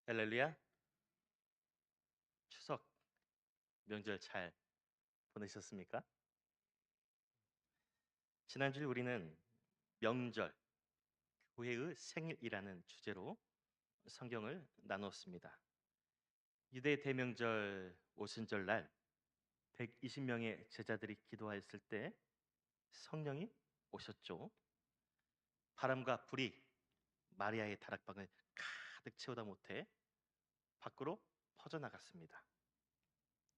할렐루야. 추석 명절 잘 보내셨습니까? 지난주에 우리는 명절, 교회의 생일이라는 주제로 성경을 나누었습니다. 유대 대명절 오순절 날 120명의 제자들이 기도하였을 때 성령이 오셨죠. 바람과 불이 마리아의 다락방을 가득 채우다 못해 밖으로 퍼져나갔습니다.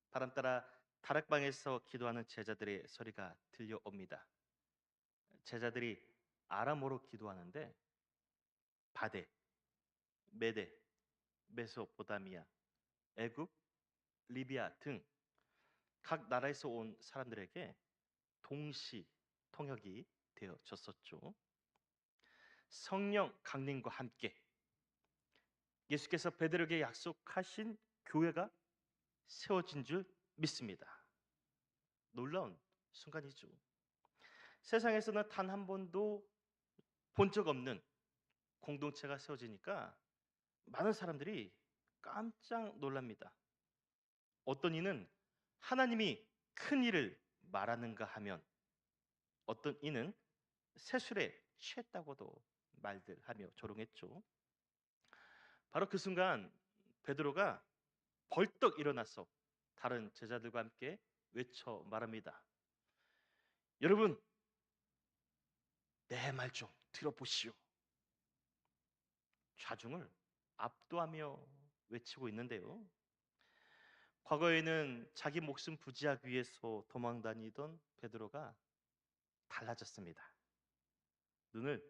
바람 따라 다락방에서 기도하는 제자들의 소리가 들려옵니다. 제자들이 아람어로 기도하는데 바데, 메데, 메소포타미아, 애굽, 리비아 등 각 나라에서 온 사람들에게 동시 통역이 되어졌었죠. 성령 강림과 함께 예수께서 베드로에게 약속하신 교회가 세워진 줄 믿습니다. 놀라운 순간이죠. 세상에서는 단 한 번도 본 적 없는 공동체가 세워지니까 많은 사람들이 깜짝 놀랍니다. 어떤 이는 하나님이 큰 일을 말하는가 하면 어떤 이는 세술에 취했다고도 말들 하며 조롱했죠. 바로 그 순간 베드로가 벌떡 일어나서 다른 제자들과 함께 외쳐 말합니다. 여러분, 내 말 좀 들어보시오. 좌중을 압도하며 외치고 있는데요. 과거에는 자기 목숨 부지하기 위해서 도망 다니던 베드로가 달라졌습니다. 눈을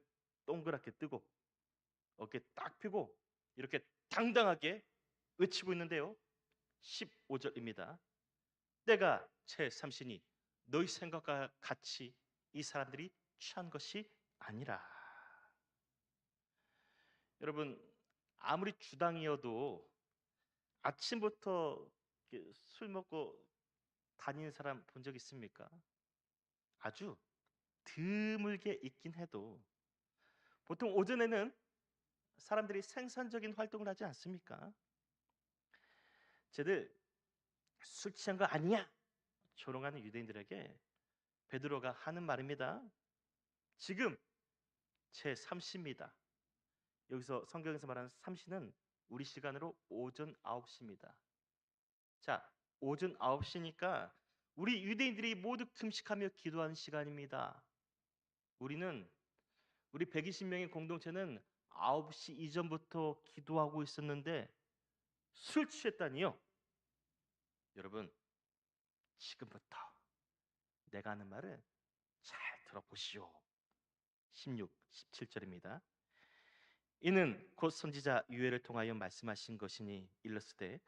동그랗게 뜨고 어깨 딱 펴고 이렇게 당당하게 외치고 있는데요. 15절입니다. 때가 채 삼시니 너희 생각과 같이 이 사람들이 취한 것이 아니라. 여러분, 아무리 주당이어도 아침부터 이렇게 술 먹고 다니는 사람 본 적 있습니까? 아주 드물게 있긴 해도 보통 오전에는 사람들이 생산적인 활동을 하지 않습니까? 쟤들 술 취한 거 아니야? 조롱하는 유대인들에게 베드로가 하는 말입니다. 지금 제 3시입니다. 여기서 성경에서 말하는 3시는 우리 시간으로 오전 9시입니다. 자, 오전 9시니까 우리 유대인들이 모두 금식하며 기도하는 시간입니다. 우리 120명의 공동체는 9시 이전부터 기도하고 있었는데 술 취했다니요? 여러분, 지금부터 내가 하는 말을 잘 들어보시오. 16, 17절입니다. 이는 곧 선지자 유엘을 통하여 말씀하신 것이니 일렀으되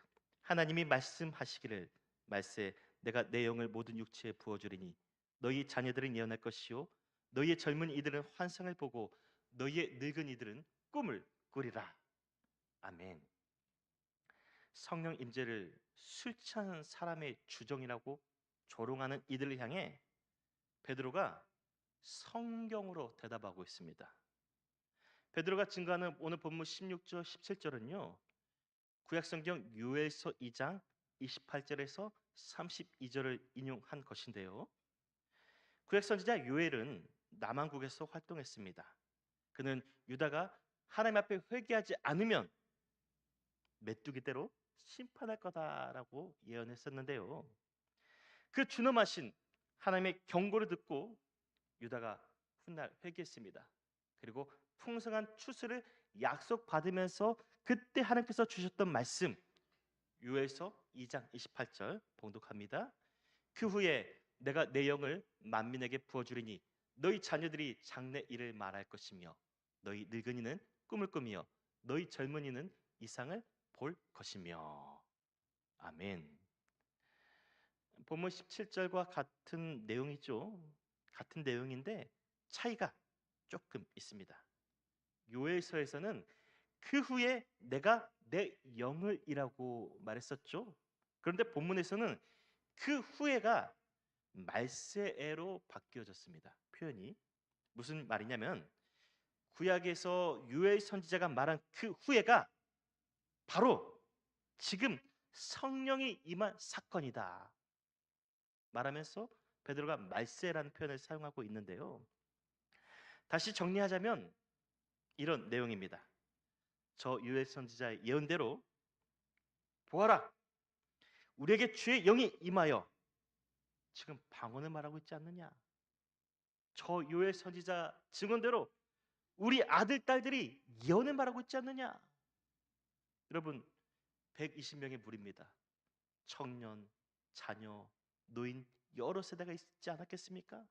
하나님이 말씀하시기를 말세 내가 내 영을 모든 육체에 부어주리니 너희 자녀들은 예언할 것이요 너희의 젊은 이들은 환상을 보고 너희의 늙은 이들은 꿈을 꾸리라. 아멘. 성령 임재를 술 취한 사람의 주정이라고 조롱하는 이들을 향해 베드로가 성경으로 대답하고 있습니다. 베드로가 증거하는 오늘 본문 16절 17절은요. 구약성경 요엘서 2장 28절에서 32절을 인용한 것인데요. 구약선지자 요엘은 남한국에서 활동했습니다. 그는 유다가 하나님 앞에 회개하지 않으면 메뚜기대로 심판할 거다라고 예언했었는데요. 그 준엄하신 하나님의 경고를 듣고 유다가 훗날 회개했습니다. 그리고 풍성한 추수를 약속받으면서 그때 하나님께서 주셨던 말씀 요엘서 2장 28절 봉독합니다. 그 후에 내가 내 영을 만민에게 부어주리니 너희 자녀들이 장래 일을 말할 것이며 너희 늙은이는 꿈을 꾸며 너희 젊은이는 이상을 볼 것이며. 아멘. 본문 17절과 같은 내용이죠. 같은 내용인데 차이가 조금 있습니다. 요엘서에서는 그 후에 내가 내 영을이라고 말했었죠. 그런데 본문에서는 그 후에가 말세에로 바뀌어졌습니다. 표현이 무슨 말이냐면 구약에서 요엘 선지자가 말한 그 후에가 바로 지금 성령이 임한 사건이다 말하면서 베드로가 말세라는 표현을 사용하고 있는데요. 다시 정리하자면 이런 내용입니다. 저 요엘 선지자의 예언대로 보아라, 우리에게 주의 영이 임하여, 지금 방언을 말하고 있지 않느냐? 저 요엘 선지자 증언대로 우리 아들 딸들이 예언을 말하고 있지 않느냐? 여러분, 120명의 무리입니다. 청년, 자녀, 노인 여러 세대가 있지 않았겠습니까?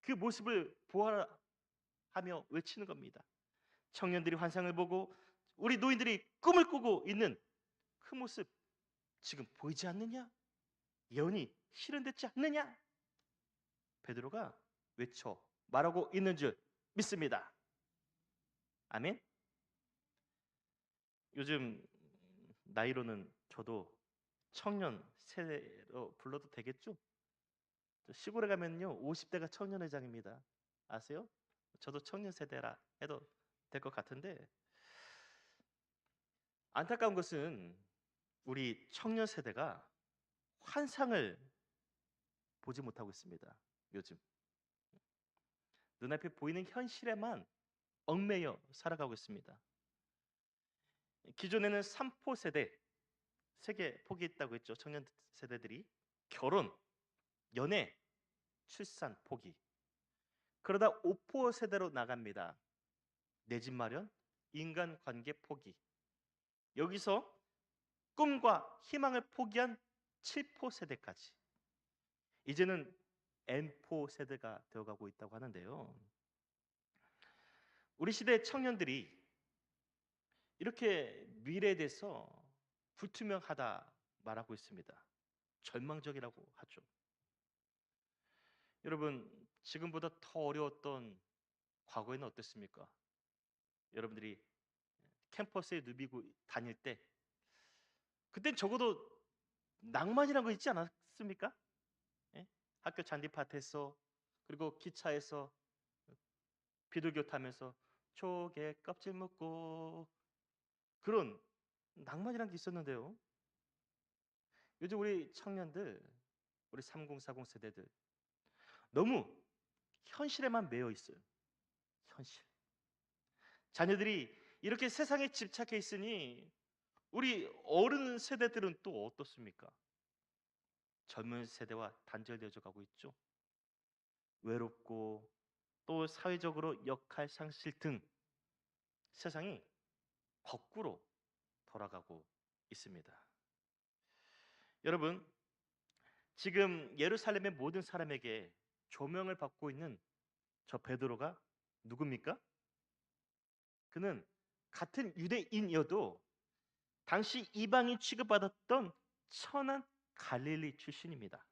그 모습을 보아라 하며 외치는 겁니다. 청년들이 환상을 보고 우리 노인들이 꿈을 꾸고 있는 그 모습 지금 보이지 않느냐? 예언이 실현됐지 않느냐? 베드로가 외쳐 말하고 있는 줄 믿습니다. 아멘. 요즘 나이로는 저도 청년 세대로 불러도 되겠죠? 시골에 가면요 50대가 청년회장입니다. 아세요? 저도 청년 세대라 해도 될 것 같은데, 안타까운 것은 우리 청년 세대가 환상을 보지 못하고 있습니다. 요즘 눈앞에 보이는 현실에만 얽매여 살아가고 있습니다. 기존에는 3포 세대, 세계 포기 있다고 했죠. 청년 세대들이 결혼, 연애, 출산 포기. 그러다 5포 세대로 나갑니다. 내 집 마련, 인간관계 포기. 여기서 꿈과 희망을 포기한 7포 세대까지. 이제는 N포 세대가 되어가고 있다고 하는데요. 우리 시대 청년들이 이렇게 미래에 대해서 불투명하다 말하고 있습니다. 절망적이라고 하죠. 여러분, 지금보다 더 어려웠던 과거에는 어땠습니까? 여러분들이 캠퍼스에 누비고 다닐 때 그땐 적어도 낭만이라는 거 있지 않았습니까? 예? 학교 잔디밭에서, 그리고 기차에서 비둘기 타면서 조개 껍질 먹고, 그런 낭만이라는 게 있었는데요. 요즘 우리 청년들, 우리 3040 세대들 너무 현실에만 매여 있어요. 현실. 자녀들이 이렇게 세상에 집착해 있으니 우리 어른 세대들은 또 어떻습니까? 젊은 세대와 단절되어져 가고 있죠. 외롭고 또 사회적으로 역할 상실 등 세상이 거꾸로 돌아가고 있습니다. 여러분, 지금 예루살렘의 모든 사람에게 조명을 받고 있는 저 베드로가 누굽니까? 그는 같은 유대인이어도 당시 이방인 취급받았던 천한 갈릴리 출신입니다.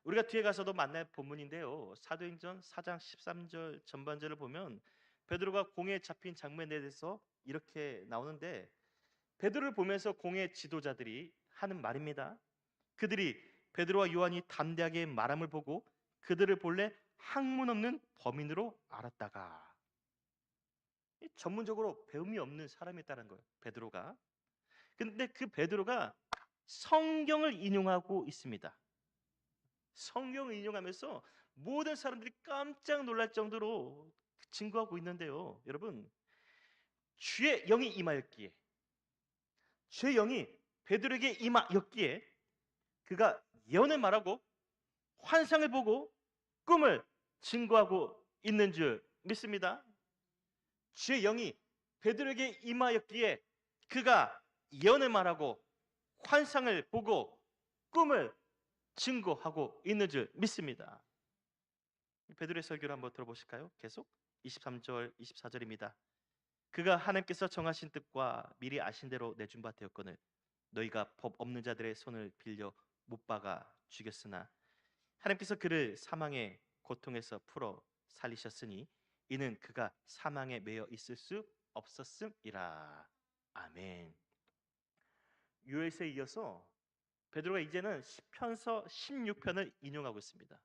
우리가 뒤에 가서도 만날 본문인데요. 사도행전 4장 13절 전반절을 보면 베드로가 공에 잡힌 장면에 대해서 이렇게 나오는데, 베드로를 보면서 공의 지도자들이 하는 말입니다. 그들이 베드로와 요한이 담대하게 말함을 보고 그들을 본래 학문 없는 범인으로 알았다가, 전문적으로 배움이 없는 사람이었다는 거예요, 베드로가. 근데 그 베드로가 성경을 인용하고 있습니다. 성경을 인용하면서 모든 사람들이 깜짝 놀랄 정도로 증거하고 있는데요. 여러분, 주의 영이 임하였기에, 주의 영이 베드로에게 임하였기에 그가 예언을 말하고 환상을 보고 꿈을 증거하고 있는 줄 믿습니다. 주의 영이 베드로에게 임하였기에 그가 예언을 말하고 환상을 보고 꿈을 증거하고 있는 줄 믿습니다. 베드로의 설교를 한번 들어보실까요? 계속 23절 24절입니다. 그가 하나님께서 정하신 뜻과 미리 아신 대로 내준 바 되었거늘 너희가 법 없는 자들의 손을 빌려 못 박아 죽였으나 하나님께서 그를 사망의 고통에서 풀어 살리셨으니 이는 그가 사망에 매여 있을 수 없었음이라. 아멘. 요엘서에 이어서 베드로가 이제는 시편서 16편을 인용하고 있습니다.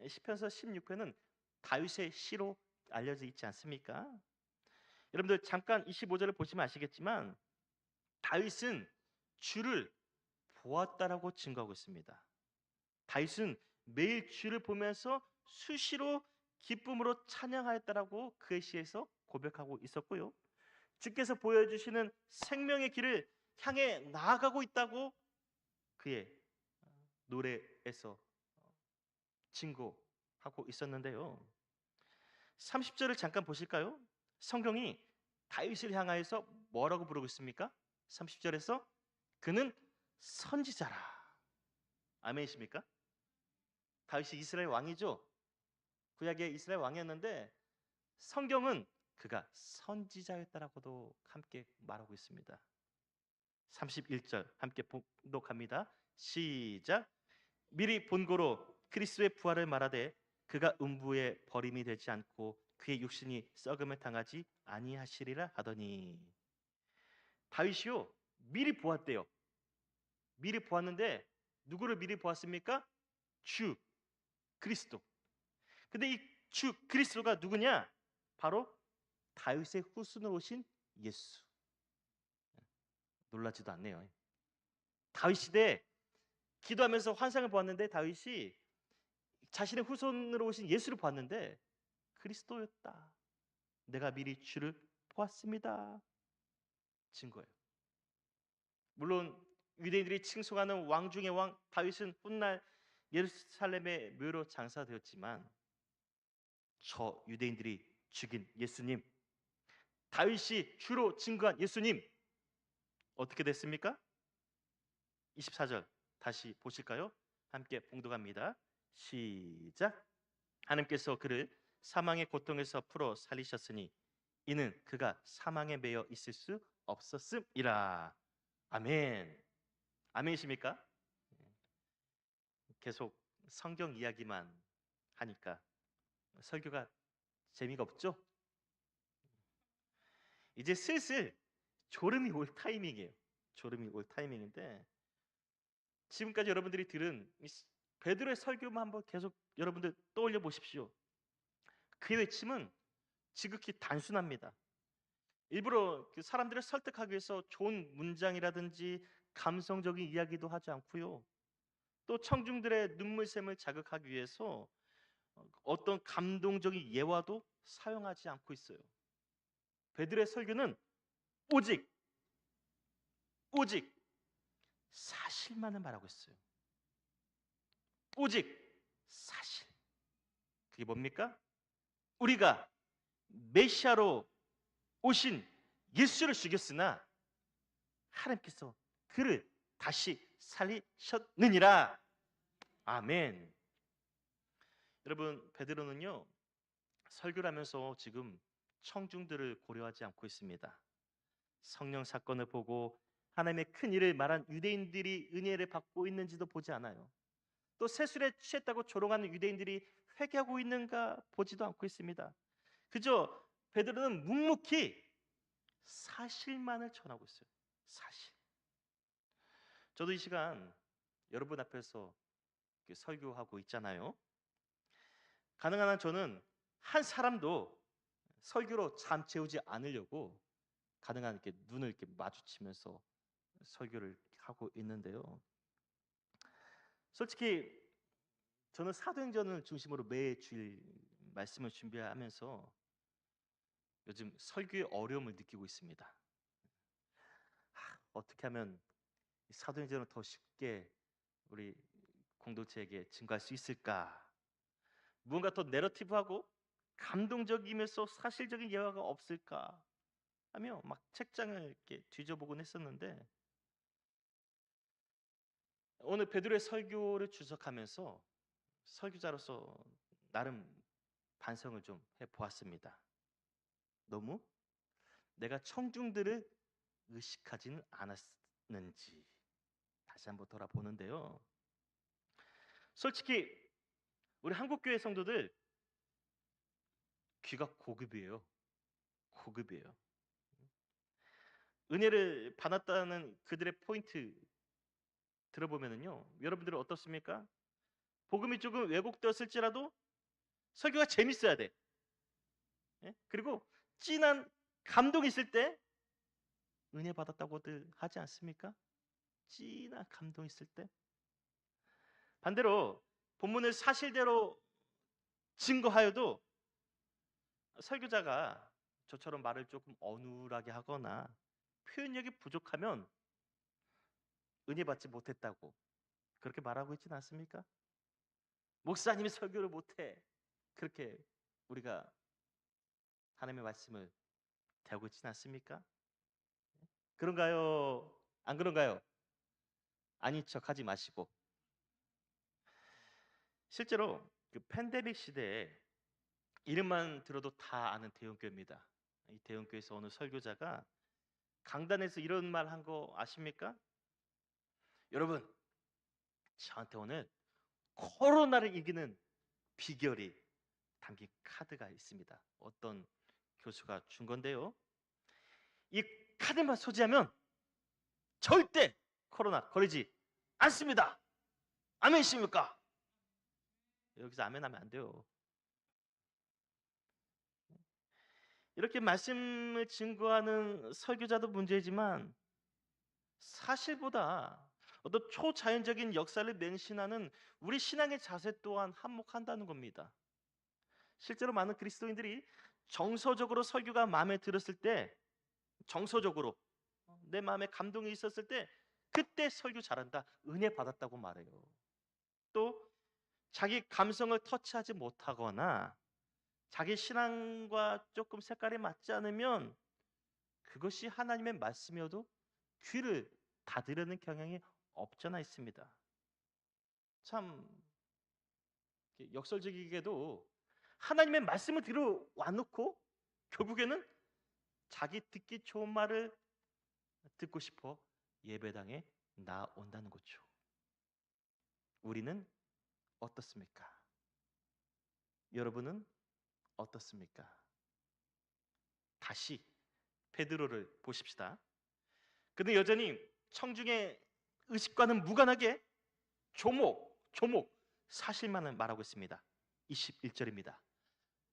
시편서 16편은 다윗의 시로 알려져 있지 않습니까? 여러분들 잠깐 25절을 보시면 아시겠지만 다윗은 주를 보았다라고 증거하고 있습니다. 다윗은 매일 주를 보면서 수시로 기쁨으로 찬양하였다라고 그의 시에서 고백하고 있었고요. 주께서 보여주시는 생명의 길을 향해 나아가고 있다고 그의 노래에서 증거하고 있었는데요. 30절을 잠깐 보실까요? 성경이 다윗을 향하여서 뭐라고 부르고 있습니까? 30절에서 그는 선지자라. 아멘이십니까? 다윗이 이스라엘 왕이죠. 구약의 이스라엘 왕이었는데 성경은 그가 선지자였다라고도 함께 말하고 있습니다. 31절 함께 봉독합니다. 시작. 미리 본고로 그리스도의 부활을 말하되 그가 음부에 버림이 되지 않고 그의 육신이 썩음을 당하지 아니하시리라 하더니 다윗이요 미리 보았대요. 미리 보았는데 누구를 미리 보았습니까? 주 그리스도. 근데 이 주 그리스도가 누구냐? 바로 다윗의 후손으로 오신 예수. 놀라지도 않네요. 다윗 시대에 기도하면서 환상을 보았는데 다윗이 자신의 후손으로 오신 예수를 보았는데 그리스도였다. 내가 미리 주를 보았습니다. 증거예요. 물론 유대인들이 칭송하는 왕 중의 왕 다윗은 훗날 예루살렘의 묘로 장사되었지만 저 유대인들이 죽인 예수님, 다윗이 주로 증거한 예수님 어떻게 됐습니까? 24절 다시 보실까요? 함께 봉독합니다. 시작. 하나님께서 그를 사망의 고통에서 풀어 살리셨으니 이는 그가 사망에 매여 있을 수 없었음이라. 아멘. 아멘이십니까? 계속 성경 이야기만 하니까 설교가 재미가 없죠? 이제 슬슬 졸음이 올 타이밍이에요. 졸음이 올 타이밍인데 지금까지 여러분들이 들은 베드로의 설교만 한번 계속 여러분들 떠올려 보십시오. 그의 외침은 지극히 단순합니다. 일부러 그 사람들을 설득하기 위해서 좋은 문장이라든지 감성적인 이야기도 하지 않고요. 또 청중들의 눈물샘을 자극하기 위해서 어떤 감동적인 예화도 사용하지 않고 있어요. 베드로의 설교는 오직 사실만을 말하고 있어요. 오직 사실. 그게 뭡니까? 우리가 메시아로 오신 예수를 죽였으나 하나님께서 그를 다시 살리셨느니라. 아멘. 여러분 베드로는요 설교를 하면서 지금 청중들을 고려하지 않고 있습니다. 성령 사건을 보고 하나님의 큰 일을 말한 유대인들이 은혜를 받고 있는지도 보지 않아요. 또 세술에 취했다고 조롱하는 유대인들이 회개하고 있는가 보지도 않고 있습니다. 그저 베드로는 묵묵히 사실만을 전하고 있어요. 사실. 저도 이 시간 여러분 앞에서 설교하고 있잖아요. 가능한 한 저는 한 사람도 설교로 잠 채우지 않으려고 가능한 이렇게 눈을 이렇게 마주치면서 설교를 하고 있는데요. 솔직히 저는 사도행전을 중심으로 매주일 말씀을 준비하면서 요즘 설교의 어려움을 느끼고 있습니다. 어떻게 하면 사도행전을 더 쉽게 우리 공동체에게 증거할 수 있을까? 무언가 더 내러티브하고 감동적이면서 사실적인 예화가 없을까 하며 막 책장을 이렇게 뒤져보곤 했었는데 오늘 베드로의 설교를 주석하면서 설교자로서 나름 반성을 좀 해보았습니다. 너무 내가 청중들을 의식하지는 않았는지 다시 한번 돌아보는데요. 솔직히 우리 한국교회 성도들 귀가 고급이에요. 고급이에요. 은혜를 받았다는 그들의 포인트 들어보면은요. 여러분들은 어떻습니까? 복음이 조금 왜곡되었을지라도 설교가 재밌어야 돼. 예? 그리고 진한 감동이 있을 때 은혜 받았다고들 하지 않습니까? 찌나 감동 있을 때. 반대로 본문을 사실대로 증거하여도 설교자가 저처럼 말을 조금 어눌하게 하거나 표현력이 부족하면 은혜 받지 못했다고 그렇게 말하고 있지는 않습니까? 목사님이 설교를 못해. 그렇게 우리가 하나님의 말씀을 대하고 있지는 않습니까? 그런가요? 안 그런가요? 아닌 척 하지 마시고. 실제로 그 팬데믹 시대에 이름만 들어도 다 아는 대형교회입니다. 이 대형교회에서 어느 설교자가 강단에서 이런 말 한 거 아십니까? 여러분, 저한테 오늘 코로나를 이기는 비결이 담긴 카드가 있습니다. 어떤 교수가 준 건데요. 이 카드만 소지하면 절대 코로나 걸리지 않습니다. 아멘이십니까? 여기서 아멘하면 안 돼요. 이렇게 말씀을 증거하는 설교자도 문제지만 사실보다 어떤 초자연적인 역사를 맹신하는 우리 신앙의 자세 또한 한몫한다는 겁니다. 실제로 많은 그리스도인들이 정서적으로 설교가 마음에 들었을 때, 정서적으로 내 마음에 감동이 있었을 때 그때 설교 잘한다, 은혜 받았다고 말해요. 또 자기 감성을 터치하지 못하거나 자기 신앙과 조금 색깔이 맞지 않으면 그것이 하나님의 말씀이어도 귀를 닫으려는 경향이 없잖아 있습니다. 참 역설적이게도 하나님의 말씀을 들어와 놓고 결국에는 자기 듣기 좋은 말을 듣고 싶어 예배당에 나온다는 거죠. 우리는 어떻습니까? 여러분은 어떻습니까? 다시 베드로를 보십시다. 그는 여전히 청중의 의식과는 무관하게 조목 사실만을 말하고 있습니다. 21절입니다.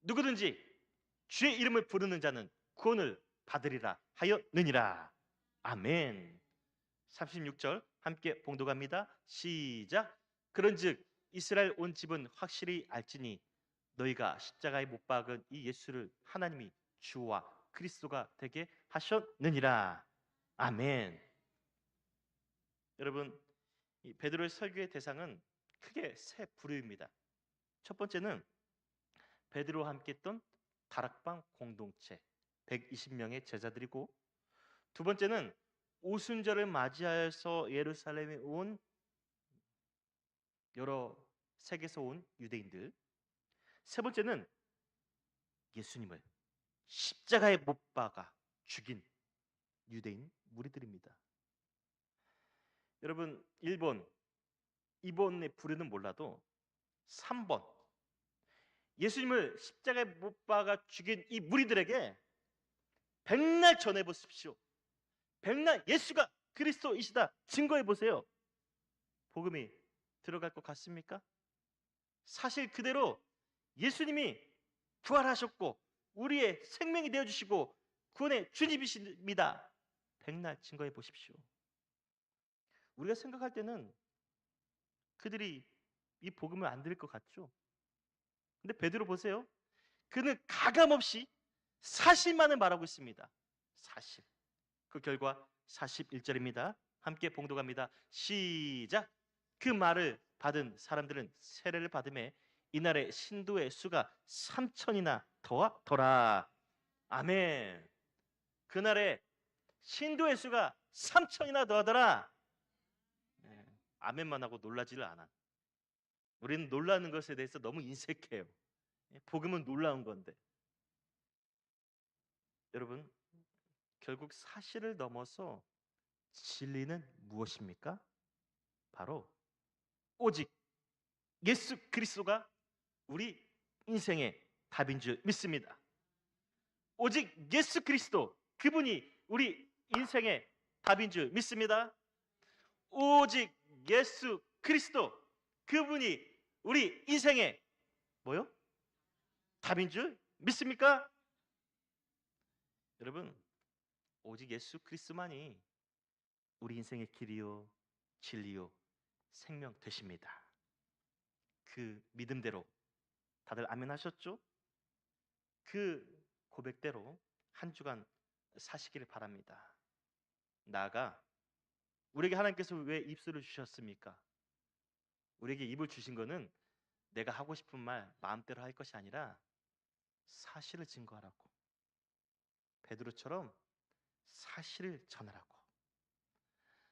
누구든지 주의 이름을 부르는 자는 구원을 받으리라 하였느니라. 아멘. 36절 함께 봉독합니다. 시작. 그런즉 이스라엘 온 집은 확실히 알지니 너희가 십자가에 못 박은 이 예수를 하나님이 주와 그리스도가 되게 하셨느니라. 아멘. 여러분, 이 베드로의 설교의 대상은 크게 세 부류입니다. 첫 번째는 베드로와 함께 했던 다락방 공동체 120명의 제자들이고, 두 번째는 오순절을 맞이하여서 예루살렘에 온 여러 세계에서 온 유대인들, 세 번째는 예수님을 십자가에 못 박아 죽인 유대인 무리들입니다. 여러분, 1번, 2번의 부류는 몰라도 3번, 예수님을 십자가에 못 박아 죽인 이 무리들에게 백날 전해 보십시오. 백날 예수가 그리스도이시다 증거해 보세요. 복음이 들어갈 것 같습니까? 사실 그대로 예수님이 부활하셨고 우리의 생명이 되어 주시고 구원의 주님이십니다. 백날 증거해 보십시오. 우리가 생각할 때는 그들이 이 복음을 안 들을 것 같죠? 근데 베드로 보세요. 그는 가감없이 사실만을 말하고 있습니다. 사실. 그 결과 41절입니다. 함께 봉독합니다. 시작. 그 말을 받은 사람들은 세례를 받음에 이날에 신도의 수가 3천이나 더하더라. 아멘. 그날에 신도의 수가 3천이나 더하더라. 네, 아멘만 하고 놀라지를 않아. 우리는 놀라는 것에 대해서 너무 인색해요. 복음은 놀라운 건데. 여러분, 결국 사실을 넘어서 진리는 무엇입니까? 바로 오직 예수 그리스도가 우리 인생의 답인 줄 믿습니다. 오직 예수 그리스도, 그분이 우리 인생의 답인 줄 믿습니다. 오직 예수 그리스도, 그분이 우리 인생의 뭐요? 답인 줄 믿습니까? 여러분, 오직 예수 그리스도만이 우리 인생의 길이요 진리요 생명 되십니다. 그 믿음대로 다들 아멘 하셨죠? 그 고백대로 한 주간 사시기를 바랍니다. 나아가 우리에게 하나님께서 왜 입술을 주셨습니까? 우리에게 입을 주신 거는 내가 하고 싶은 말 마음대로 할 것이 아니라 사실을 증거하라고, 베드로처럼 사실을 전하라고.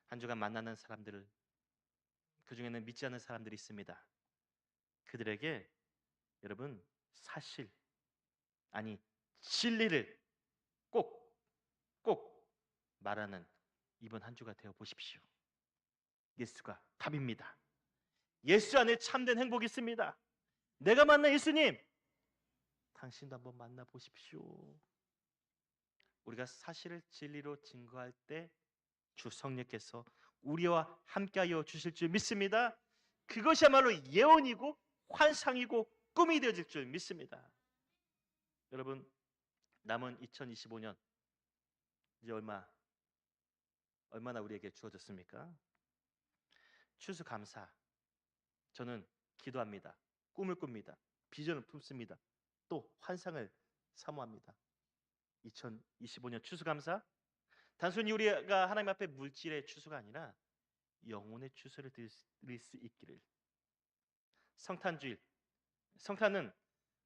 한 주간 만나는 사람들을, 그 중에는 믿지 않는 사람들이 있습니다. 그들에게 여러분 사실, 아니 진리를 꼭 말하는 이번 한 주가 되어 보십시오. 예수가 답입니다. 예수 안에 참된 행복이 있습니다. 내가 만난 예수님, 당신도 한번 만나 보십시오. 우리가 사실을 진리로 증거할 때 주 성령께서 우리와 함께하여 주실 줄 믿습니다. 그것이야말로 예언이고 환상이고 꿈이 되어질 줄 믿습니다. 여러분, 남은 2025년 이제 얼마나 우리에게 주어졌습니까? 추수감사. 저는 기도합니다. 꿈을 꿉니다. 비전을 품습니다. 또 환상을 사모합니다. 2025년 추수감사. 단순히 우리가 하나님 앞에 물질의 추수가 아니라 영혼의 추수를 드릴 수 있기를. 성탄주일. 성탄은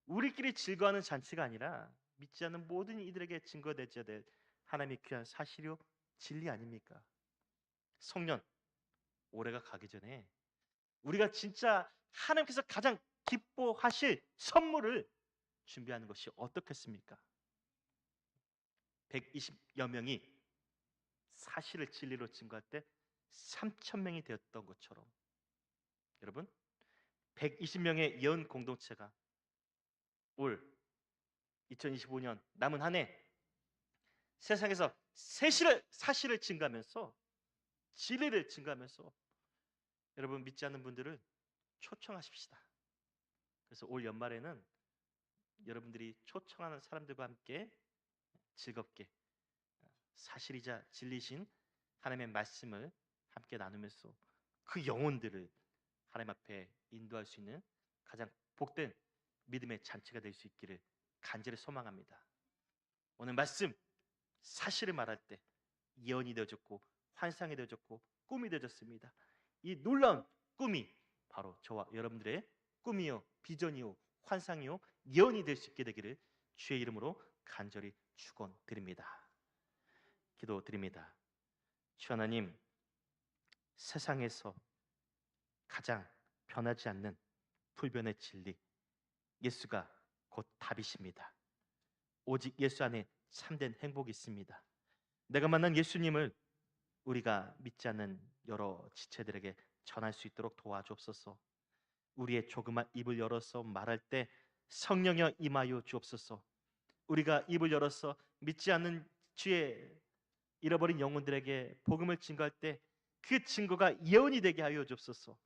우리끼리 즐거워하는 잔치가 아니라 믿지 않는 모든 이들에게 증거되어야 될 하나님의 귀한 사실이요 진리 아닙니까? 성년. 올해가 가기 전에 우리가 진짜 하나님께서 가장 기뻐하실 선물을 준비하는 것이 어떻겠습니까? 120여 명이 사실을 진리로 증거할 때 3,000명이 되었던 것처럼, 여러분 120명의 예언 공동체가 올 2025년 남은 한 해 세상에서 사실을 증거하면서 진리를 증거하면서 여러분 믿지 않는 분들을 초청하십시다. 그래서 올 연말에는 여러분들이 초청하는 사람들과 함께 즐겁게 사실이자 진리신 하나님의 말씀을 함께 나누면서 그 영혼들을 하나님 앞에 인도할 수 있는 가장 복된 믿음의 잔치가 될 수 있기를 간절히 소망합니다. 오늘 말씀 사실을 말할 때 예언이 되어졌고 환상이 되어졌고 꿈이 되어졌습니다. 이 놀라운 꿈이 바로 저와 여러분들의 꿈이요 비전이요 환상이요 예언이 될 수 있게 되기를 주의 이름으로 간절히 축원드립니다. 기도드립니다. 주 하나님, 세상에서 가장 변하지 않는 불변의 진리 예수가 곧 답이십니다. 오직 예수 안에 참된 행복이 있습니다. 내가 만난 예수님을 우리가 믿지 않는 여러 지체들에게 전할 수 있도록 도와주옵소서. 우리의 조그만 입을 열어서 말할 때 성령여 임하여 주옵소서. 우리가 입을 열어서 믿지 않는 주의 잃어버린 영혼들에게 복음을 증거할 때 그 증거가 예언이 되게 하여 주옵소서.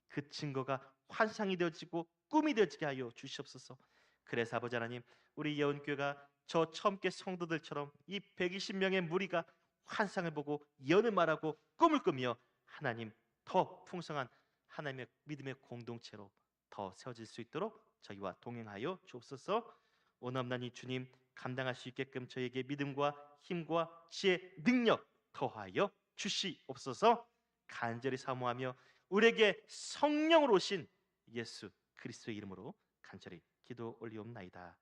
그 증거가 환상이 되어지고 꿈이 되어지게 하여 주시옵소서. 그래서 아버지 하나님, 우리 예언교회가 저 처음께 성도들처럼 이 120명의 무리가 환상을 보고 예언을 말하고 꿈을 꾸며 하나님 더 풍성한 하나님의 믿음의 공동체로 더 세워질 수 있도록 저희와 동행하여 주옵소서. 원함나니 주님 감당할 수 있게끔 저에게 믿음과 힘과 지혜, 능력 더하여 주시옵소서. 간절히 사모하며 우리에게 성령으로 오신 예수 그리스도의 이름으로 간절히 기도 올리옵나이다.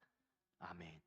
아멘.